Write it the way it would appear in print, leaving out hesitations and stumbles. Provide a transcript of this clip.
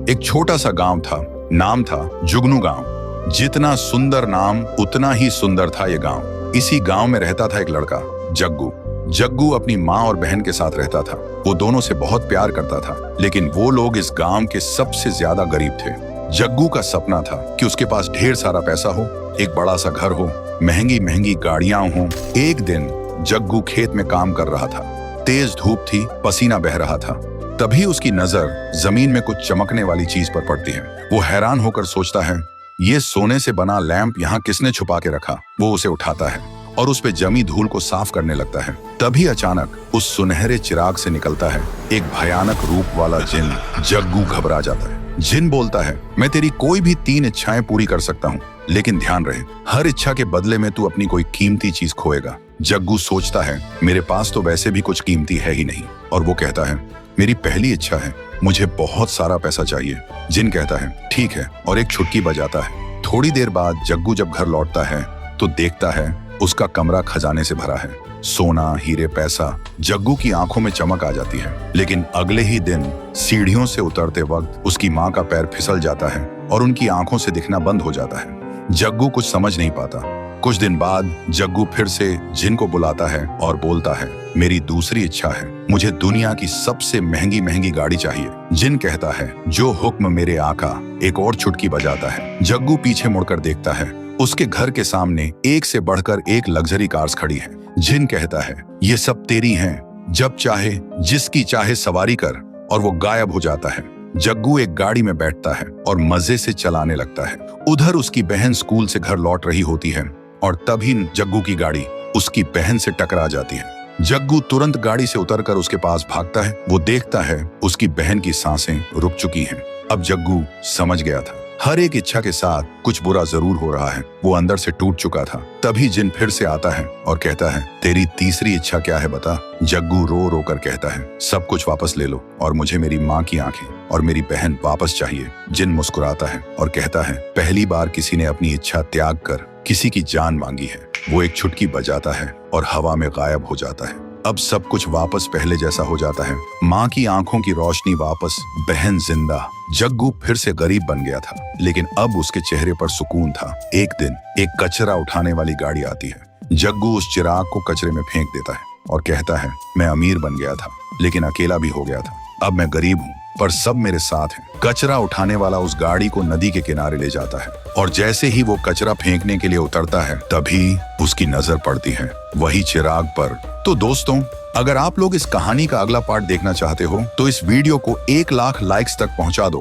एक छोटा सा गांव था, नाम था जुगनू गांव। जितना सुंदर नाम उतना ही सुंदर था ये गांव। इसी गांव में रहता था एक लड़का, जग्गू। जग्गू अपनी माँ और बहन के साथ रहता था। वो दोनों से बहुत प्यार करता था, लेकिन वो लोग इस गांव के सबसे ज्यादा गरीब थे। जग्गू का सपना था कि उसके पास ढेर सारा पैसा हो, एक बड़ा सा घर हो, महंगी महंगी गाड़ियां हो। एक दिन जग्गू खेत में काम कर रहा था। तेज धूप थी, पसीना बह रहा था। तभी उसकी नजर जमीन में कुछ चमकने वाली चीज पर पड़ती है। वो हैरान होकर सोचता है, ये सोने से बना लैंप यहाँ किसने छुपा के रखा। वो उसे उठाता है और उस पे जमी धूल को साफ करने लगता है। तभी अचानक उस सुनहरे चिराग से निकलता है एक भयानक रूप वाला जिन। जग्गू घबरा जाता है। जिन बोलता है, मैं तेरी कोई भी 3 इच्छाएं पूरी कर सकता हूँ, लेकिन ध्यान रहे, हर इच्छा के बदले में तू अपनी कोई कीमती चीज खोएगा। जग्गू सोचता है, मेरे पास तो वैसे भी कुछ कीमती है ही नहीं। और वो कहता है, मेरी पहली इच्छा है, मुझे बहुत सारा पैसा चाहिए। जिन कहता है, ठीक है, और एक छुटकी बजाता है। थोड़ी देर बाद जग्गू जब घर लौटता है तो देखता है उसका कमरा खजाने से भरा है। सोना, हीरे, पैसा। जग्गू की आंखों में चमक आ जाती है। लेकिन अगले ही दिन सीढ़ियों से उतरते वक्त उसकी माँ का पैर फिसल जाता है और उनकी आंखों से दिखना बंद हो जाता है। जग्गू कुछ समझ नहीं पाता। कुछ दिन बाद जग्गू फिर से जिन को बुलाता है और बोलता है, मेरी दूसरी इच्छा है, मुझे दुनिया की सबसे महंगी महंगी गाड़ी चाहिए। जिन कहता है, जो हुक्म मेरे आका। एक और चुटकी बजाता है। जग्गू पीछे मुड़कर देखता है। उसके घर के सामने एक से बढ़कर एक लग्जरी कार्स खड़ी हैं। जिन कहता है, ये सब तेरी हैं, जब चाहे जिसकी चाहे सवारी कर। और वो गायब हो जाता है। जग्गू एक गाड़ी में बैठता है और मजे से चलाने लगता है। उधर उसकी बहन स्कूल से घर लौट रही होती है और तभी जग्गू की गाड़ी उसकी बहन से टकरा जाती है। जग्गू तुरंत गाड़ी से उतरकर उसके पास भागता है। वो देखता है उसकी बहन की सांसें रुक चुकी हैं। अब जग्गू समझ गया था, हर एक इच्छा के साथ कुछ बुरा जरूर हो रहा है। वो अंदर से टूट चुका था। तभी जिन फिर से आता है और कहता है, तेरी तीसरी इच्छा क्या है बता। जग्गू रो रो कर कहता है, सब कुछ वापस ले लो और मुझे मेरी माँ की आंखें और मेरी बहन वापस चाहिए। जिन मुस्कुराता है और कहता है, पहली बार किसी ने अपनी इच्छा त्याग कर किसी की जान मांगी है। वो एक छुटकी बजाता है और हवा में गायब हो जाता है। अब सब कुछ वापस पहले जैसा हो जाता है। माँ की आंखों की रोशनी वापस, बहन जिंदा। जग्गू फिर से गरीब बन गया था, लेकिन अब उसके चेहरे पर सुकून था। एक दिन एक कचरा उठाने वाली गाड़ी आती है। जग्गू उस चिराग को कचरे में फेंक देता है और कहता है, मैं अमीर बन गया था, लेकिन अकेला भी हो गया था। अब मैं गरीब हूँ, पर सब मेरे साथ हैं। कचरा उठाने वाला उस गाड़ी को नदी के किनारे ले जाता है और जैसे ही वो कचरा फेंकने के लिए उतरता है, तभी उसकी नजर पड़ती है वही चिराग पर। तो दोस्तों, अगर आप लोग इस कहानी का अगला पार्ट देखना चाहते हो तो इस वीडियो को 1 लाख लाइक्स तक पहुंचा दो